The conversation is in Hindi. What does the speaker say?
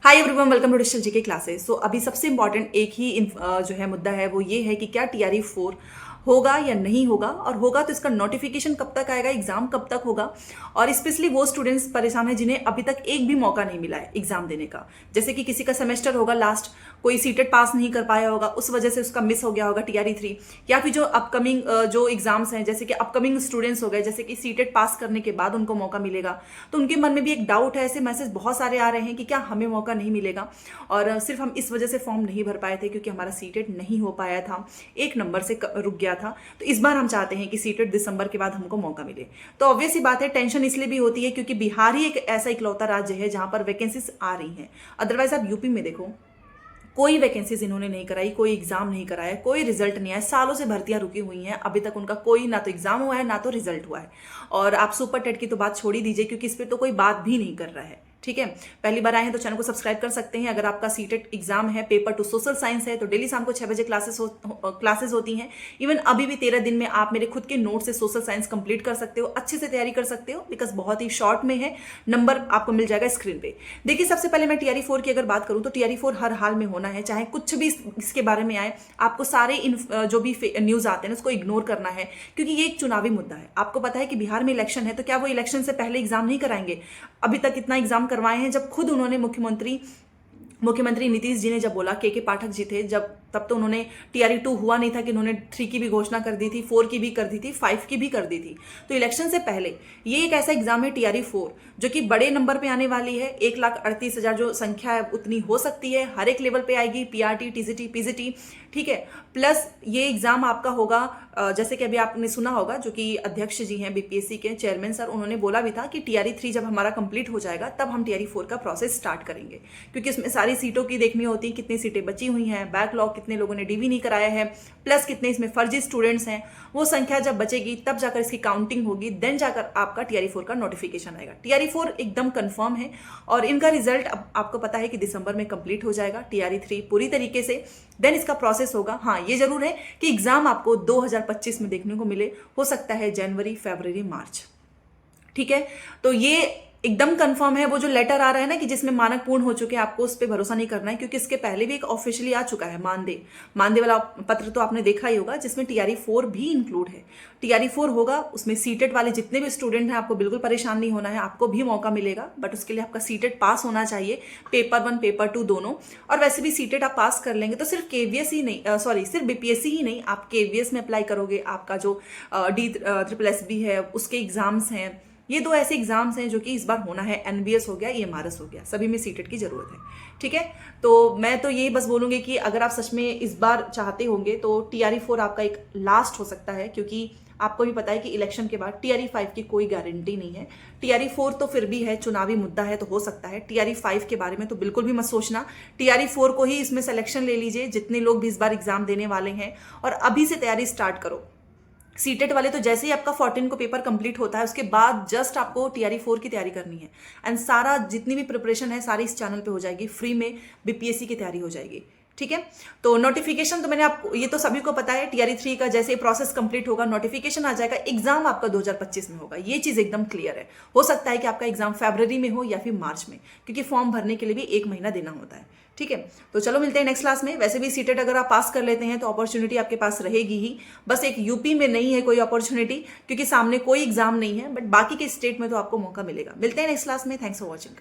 Hi everyone, welcome to digital GK classes. So अभी सबसे इंपॉर्टेंट एक ही जो है मुद्दा है वो ये है कि क्या टीआरई 4 होगा या नहीं होगा, और होगा तो इसका नोटिफिकेशन कब तक आएगा, एग्जाम कब तक होगा। और स्पेशली वो स्टूडेंट्स परेशान हैं जिन्हें अभी तक एक भी मौका नहीं मिला है एग्जाम देने का। जैसे कि किसी का सेमेस्टर होगा लास्ट, कोई सीटेट पास नहीं कर पाया होगा, उस वजह से उसका मिस हो गया होगा टीआरई 3, या फिर जो अपकमिंग जो एग्जाम्स हैं, जैसे कि अपकमिंग स्टूडेंट्स हो गए, जैसे कि सीटेट पास करने के बाद उनको मौका मिलेगा, तो उनके मन में भी एक डाउट है। ऐसे मैसेज बहुत सारे आ रहे हैं कि क्या हमें मौका नहीं मिलेगा, और सिर्फ हम इस वजह से फॉर्म नहीं भर पाए थे क्योंकि हमारा सीटेट नहीं हो पाया था, एक नंबर से रुक गया था। तो इस बार हम चाहते हैं कि सीटेट दिसंबर के बाद हमको मौका मिले। तो ऑब्वियस ही बात है, टेंशन इसलिए भी होती है क्योंकि बिहार ही एक ऐसा इकलौता राज्य है जहां पर वैकेंसीज आ रही हैं। अदरवाइज आप यूपी में देखो, कोई वैकेंसीज इन्होंने नहीं कराई, कोई एग्जाम नहीं कराया, कोई रिजल्ट नहीं आया, सालों से भर्तियां रुकी हुई हैं, अभी तक उनका कोई ना तो एग्जाम हुआ है ना तो रिजल्ट हुआ है। और आप सुपर टेट की तो बात छोड़ ही दीजिए क्योंकि इस पर तो कोई बात भी नहीं कर रहा है। ठीक है, पहली बार आए हैं तो चैनल को सब्सक्राइब कर सकते हैं। अगर आपका सीटेट एग्जाम है, पेपर 2 सोशल साइंस है, तो डेली शाम को 6 बजे क्लासेस होती हैं। इवन अभी भी 13 दिन में आप मेरे खुद के नोट से सोशल साइंस कंप्लीट कर सकते हो, अच्छे से तैयारी कर सकते हो, बिकॉज बहुत ही शॉर्ट में है। नंबर आपको मिल जाएगा स्क्रीन पे। देखिए, सबसे पहले मैं टीआरई 4 की अगर बात करूं तो टीआरई 4 हर हाल में होना है, चाहे कुछ भी इसके बारे में आए। आपको सारे जो भी न्यूज आते हैं उसको इग्नोर करना है क्योंकि ये एक चुनावी मुद्दा है। आपको पता है कि बिहार में इलेक्शन है, तो क्या वो इलेक्शन से पहले एग्जाम नहीं कराएंगे? अभी तक इतना एग्जाम करवाए हैं। जब खुद उन्होंने मुख्यमंत्री नीतीश जी ने जब बोला, के पाठक जी थे जब, तब तो उन्होंने टीआरई 2 हुआ नहीं था कि उन्होंने 3 की भी घोषणा कर दी थी, 4 की भी कर दी थी, 5 की भी कर दी थी। तो इलेक्शन से पहले ये एक ऐसा एग्जाम है टीआरई 4 जो कि बड़े नंबर पे आने वाली है। 1,38,000 जो संख्या है उतनी हो सकती है, हर एक लेवल पे आएगी, पीआरटी, टीजीटी, पीजीटी। ठीक है, प्लस ये एग्जाम आपका होगा, जैसे कि अभी आपने सुना होगा, जो कि अध्यक्ष जी हैं बीपीएससी के चेयरमैन सर, उन्होंने बोला भी था कि टीआरई 3 जब हमारा कंप्लीट हो जाएगा तब हम टीआरई 4 का प्रोसेस स्टार्ट करेंगे, क्योंकि इसमें सारी सीटों की देखनी होती है, कितनी सीटें बची हुई हैं, बैकलॉग कितने लोगों ने डीवी नहीं कराया है, प्लस कितने इसमें फर्जी स्टूडेंट्स हैं। वो संख्या जब बचेगी तब जाकर इसकी काउंटिंग होगी, देन जाकर आपका टीआरई 4 का नोटिफिकेशन आएगा। टीआरई 4 एकदम कंफर्म है और इनका रिजल्ट अब आपको पता है कि दिसंबर में कंप्लीट हो जाएगा। टीआरई 3 पूरी तरीके से, देन इसका प्रोसेस होगा। हाँ, ये जरूर है कि एग्जाम आपको 2025 में देखने को मिले, हो सकता है जनवरी, फरवरी, मार्च। ठीक है, तो ये एकदम कंफर्म है। वो जो लेटर आ रहा है ना कि जिसमें मानक पूर्ण हो चुके हैं, आपको उस पर भरोसा नहीं करना है, क्योंकि इसके पहले भी एक ऑफिशियली आ चुका है मानदेय वाला पत्र, तो आपने देखा ही होगा, जिसमें टीआरई 4 भी इंक्लूड है। टीआरई 4 होगा, उसमें सीटेट वाले जितने भी स्टूडेंट हैं आपको बिल्कुल परेशान नहीं होना है, आपको भी मौका मिलेगा, बट उसके लिए आपका सीटेट पास होना चाहिए, पेपर 1 पेपर 2 दोनों। और वैसे भी सीटेट आप पास कर लेंगे तो सिर्फ केवीएस ही नहीं, सिर्फ बीपीएससी ही नहीं, आप केवीएस में अप्लाई करोगे, आपका जो DSSB है उसके एग्जाम्स हैं। ये 2 ऐसे एग्जाम्स हैं जो कि इस बार होना है। एनबीएस हो गया, ईएमआरएस हो गया, सभी में सीटेट की जरूरत है। ठीक है, तो मैं तो ये बस बोलूंगी कि अगर आप सच में इस बार चाहते होंगे तो टीआरई 4 आपका एक लास्ट हो सकता है, क्योंकि आपको भी पता है कि इलेक्शन के बाद टीआरई 5 की कोई गारंटी नहीं है। टीआरई 4 तो फिर भी है, चुनावी मुद्दा है तो हो सकता है। टीआरई 5 के बारे में तो बिल्कुल भी मत सोचना। टीआरई 4 को ही इसमें सिलेक्शन ले लीजिए, जितने लोग भी इस बार एग्जाम देने वाले हैं, और अभी से तैयारी स्टार्ट करो। सीटेट वाले तो जैसे ही आपका 14 को पेपर कंप्लीट होता है उसके बाद जस्ट आपको टीआरई 4 की तैयारी करनी है, एंड सारा जितनी भी प्रिपरेशन है सारी इस चैनल पे हो जाएगी, फ्री में बीपीएससी की तैयारी हो जाएगी। ठीक है, तो नोटिफिकेशन तो मैंने आपको, ये तो सभी को पता है, टीआरई 3 का जैसे प्रोसेस कंप्लीट होगा नोटिफिकेशन आ जाएगा। एग्जाम आपका 2025 में होगा, ये चीज एकदम क्लियर है। हो सकता है कि आपका एग्जाम फरवरी में हो या फिर मार्च में, क्योंकि फॉर्म भरने के लिए भी 1 महीना देना होता है। ठीक है, तो चलो मिलते हैं नेक्स्ट क्लास में। वैसे भी सीटेट अगर आप पास कर लेते हैं तो अपॉर्चुनिटी आपके पास रहेगी ही, बस एक यूपी में नहीं है कोई अपॉर्चुनिटी, क्योंकि सामने कोई एग्जाम नहीं है, बट बाकी के स्टेट में तो आपको मौका मिलेगा। मिलते हैं नेक्स्ट क्लास में। Thanks for watching.